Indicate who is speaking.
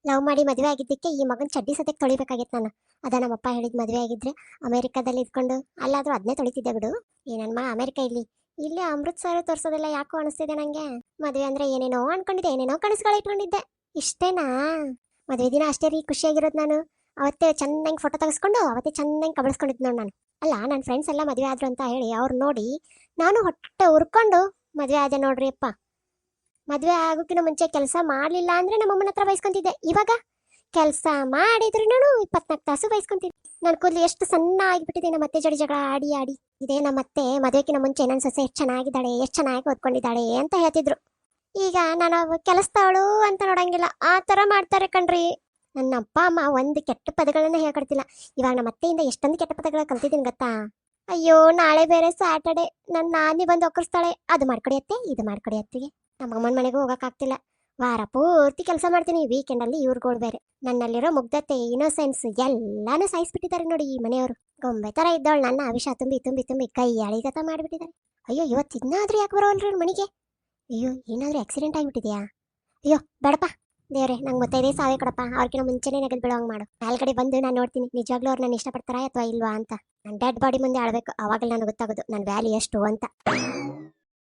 Speaker 1: Love ಮಾಡಿ ಮದುವೆ ಆಗಿದ್ದಕ್ಕೆ ಈ ಮಗನ್ ಚಡ್ಡಿ ಸದ್ಯಕ್ಕೆ ತೊಳಿಬೇಕಾಗಿತ್ತು ನಾನು. ಅದ ನಮ್ಮಪ್ಪ ಹೇಳಿದ್ ಮದುವೆ ಆಗಿದ್ರೆ ಅಮೆರಿಕದಲ್ಲಿ ಇದ್ಕೊಂಡು ಅಲ್ಲಾದ್ರೂ ಅದನ್ನೇ ತೊಳಿತಿದ್ದೆ ಬಿಡು. ಏನನ್ಮ ಅಮೆರಿಕ ಇಲ್ಲಿ ಅಮೃತ್ಸರ ತೋರ್ಸೋದೆಲ್ಲ ಯಾಕೋ ಅನಿಸ್ತಿದೆ ನಂಗೆ. ಮದುವೆ ಅಂದ್ರೆ ಏನೇನೋ ಅನ್ಕೊಂಡಿದ್ದೆ, ಏನೇನೋ ಕನಸುಗಳು ಇಟ್ಕೊಂಡಿದ್ದೆ. ಇಷ್ಟೇನಾ? ಮದುವೆ ದಿನ ಅಷ್ಟೇ ರೀ ಖುಷಿಯಾಗಿರೋದು ನಾನು. ಅವತ್ತೇ ಚೆನ್ನಾಗಿ ಫೋಟೋ ತೆಗೆಸ್ಕೊಂಡು ಅವತ್ತೇ ಚೆನ್ನಾಗಿ ಕಬಳಿಸ್ಕೊಂಡಿದ್ದು ನೋಡಿ ನಾನು. ಅಲ್ಲ, ನನ್ನ ಫ್ರೆಂಡ್ಸ್ ಎಲ್ಲ ಮದುವೆ ಆದ್ರು ಅಂತ ಹೇಳಿ ಅವ್ರು ನೋಡಿ ನಾನು ಹೊಟ್ಟೆ ಉರ್ಕೊಂಡು ಮದುವೆ ಆದೆ ನೋಡ್ರಿ ಅಪ್ಪ. ಮದುವೆ ಆಗೋಕ್ಕಿಂತ ಮುಂಚೆ ಕೆಲಸ ಮಾಡಲಿಲ್ಲ ಅಂದ್ರೆ ನಮ್ಮಮ್ಮನ ಹತ್ರ ಬೈಸ್ಕೊಂತಿದ್ದೆ. ಇವಾಗ ಕೆಲಸ ಮಾಡಿದ್ರು 24 ತಾಸು ಬೈಸ್ಕೊಂತೀನಿ. ನನ್ನ ಕೂದಲು ಎಷ್ಟು ಸಣ್ಣ ಆಗಿಬಿಟ್ಟಿದೆ ನಮ್ಮ ಅತ್ತೆ ಜೋಡಿ ಜಗಳ ಆಡಿ ಆಡಿ. ಇದೇ ನಮ್ಮ ಅತ್ತೆ ಮದುವೆಗಿನ ಮುಂಚೆ ನನ್ನ ಸೊಸೆ ಎಷ್ಟು ಚೆನ್ನಾಗಿದ್ದಾಳೆ, ಎಷ್ಟು ಚೆನ್ನಾಗಿ ಓದ್ಕೊಂಡಿದ್ದಾಳೆ ಅಂತ ಹೇಳ್ತಿದ್ರು. ಈಗ ನಾನು ಕೆಲಸದವಳು ಅಂತ ನೋಡಂಗಿಲ್ಲ, ಆ ಥರ ಮಾಡ್ತಾರೆ ಕಣ್ರಿ. ನನ್ನ ಅಪ್ಪ ಅಮ್ಮ ಒಂದು ಕೆಟ್ಟ ಪದಗಳನ್ನ ಹೇಳ್ಕೊಡ್ತಿಲ್ಲ. ಇವಾಗ ನಮ್ಮ ಅತ್ತೆಯಿಂದ ಎಷ್ಟೊಂದು ಕೆಟ್ಟ ಪದಗಳ ಕಲ್ತಿದ್ದೀನಿ ಗೊತ್ತಾ. ಅಯ್ಯೋ, ನಾಳೆ ಬೇರೆ ಸ್ಯಾಟರ್ಡೆ, ನನ್ನ ನಾನಿ ಬಂದು ಒಕ್ಕರ್ಸ್ತಾಳೆ. ಅದು ಮಾಡ್ಕೊಡಿ ಅತ್ತೆ, ಇದು ಮಾಡ್ಕೊಡಿ ಅತ್ತಿಗೆ. ನಮ್ಮ ಅಮ್ಮನ ಮನೆಗೂ ಹೋಗೋಕ್ಕಾಗ್ತಿಲ್ಲ. ವಾರ ಪೂರ್ತಿ ಕೆಲಸ ಮಾಡ್ತೀನಿ, ವೀಕೆಂಡಲ್ಲಿ ಇವ್ರುಗಳು ಬೇರೆ. ನನ್ನಲ್ಲಿರೋ ಮುಗ್ಧತೆ, ಇನ್ನೋಸೆನ್ಸ್ ಎಲ್ಲಾನು ಸಾಯಿಸ್ಬಿಟ್ಟಿದ್ದಾರೆ ನೋಡಿ ಈ ಮನೆಯವರು. ಗೊಂಬೆ ಥರ ಇದ್ದವಳು ನನ್ನ ವಿಷ ತುಂಬಿ ತುಂಬಿ ತುಂಬಿ ಕೈ ಅಳಿಗತ ಮಾಡಿಬಿಟ್ಟಿದ್ದಾರೆ. ಅಯ್ಯೋ, ಇವತ್ತು ಇನ್ನಾದ್ರೂ ಯಾಕೆ ಬರೋಲ್ರಿ ಮನೆಗೆ? ಅಯ್ಯೋ, ಏನಾದರೂ ಆಕ್ಸಿಡೆಂಟ್ ಆಗಿಬಿಟ್ಟಿದ್ಯಾ? ಅಯ್ಯೋ ಬೇಡಪ್ಪ ದೇವ್ರೆ, ನಂಗೆ ಮತ್ತೆ ಇದೇ ಸಾವೇ ಕೊಡಪ್ಪ. ಅವ್ರಿಗಿನ ಮುಂಚೆನೇ ನೆಗದ್ ಬೀಳೋಂಗೆ ಮಾಡು. ಮೇಲ್ಗಡೆ ಬಂದು ನಾನು ನೋಡ್ತೀನಿ ನಿಜವಾಗ್ಲೂ ಅವ್ರು ನಾನು ಇಷ್ಟಪಡ್ತಾರಾ ಅಥವಾ ಇಲ್ವಾ ಅಂತ. ನನ್ನ ಡೆಡ್ ಬಾಡಿ ಮುಂದೆ ಆಳ್ಬೇಕು, ಅವಾಗಲೇ ನನಗೆ ಗೊತ್ತಾಗೋದು ನನ್ನ ವ್ಯಾಲ್ಯೂ ಎಷ್ಟು ಅಂತ.